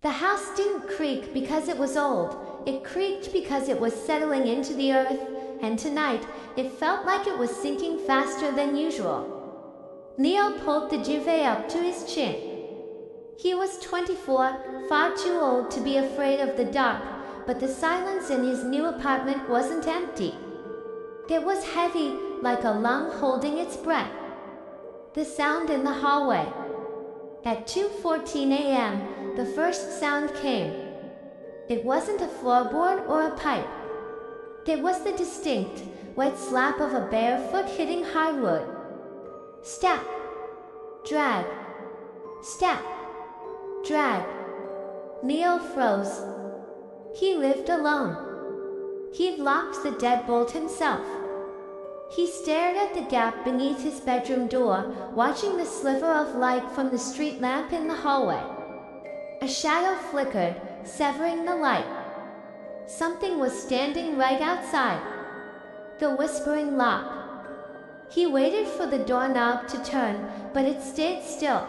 The house didn't creak because it was old, it creaked because it was settling into the earth, and tonight, it felt like it was sinking faster than usual. Leo pulled the duvet up to his chin. He was 24, far too old to be afraid of the dark, but the silence in his new apartment wasn't empty. It was heavy, like a lung holding its breath. The sound in the hallway. At 2:14 a.m., the first sound came. It wasn't a floorboard or a pipe. It was the distinct, wet slap of a bare foot hitting hardwood. Step. Drag. Step. Drag. Leo froze. He lived alone. He'd locked the deadbolt himself. He stared at the gap beneath his bedroom door, watching the sliver of light from the street lamp in the hallway. A shadow flickered, severing the light. Something was standing right outside. The whispering lock. He waited for the doorknob to turn, but it stayed still.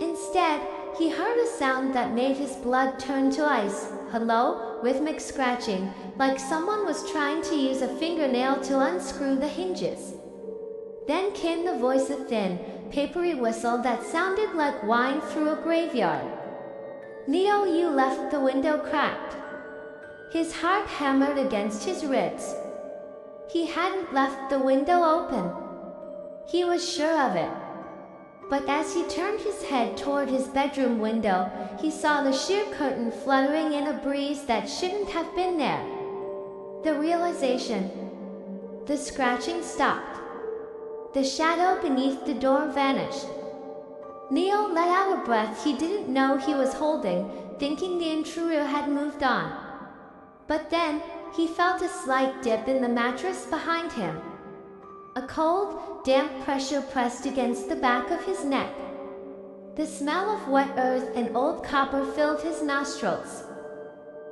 Instead, he heard a sound that made his blood turn to ice. Hello, rhythmic scratching, like someone was trying to use a fingernail to unscrew the hinges. Then came the voice, a thin, papery whistle that sounded like wine through a graveyard. Leo, you left the window cracked. His heart hammered against his ribs. He hadn't left the window open. He was sure of it. But as he turned his head toward his bedroom window, he saw the sheer curtain fluttering in a breeze that shouldn't have been there. The realization. The scratching stopped. The shadow beneath the door vanished. Leo let out a breath he didn't know he was holding, thinking the intruder had moved on. But then, he felt a slight dip in the mattress behind him. A cold, damp pressure pressed against the back of his neck. The smell of wet earth and old copper filled his nostrils.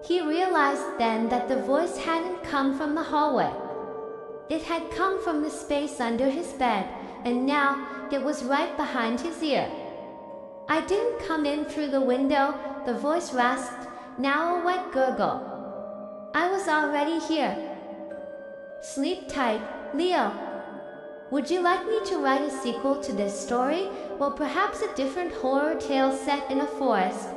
He realized then that the voice hadn't come from the hallway. It had come from the space under his bed, and now it was right behind his ear. I didn't come in through the window, the voice rasped, now a wet gurgle. I was already here. Sleep tight, Leo. Would you like me to write a sequel to this story? Well, perhaps a different horror tale set in a forest,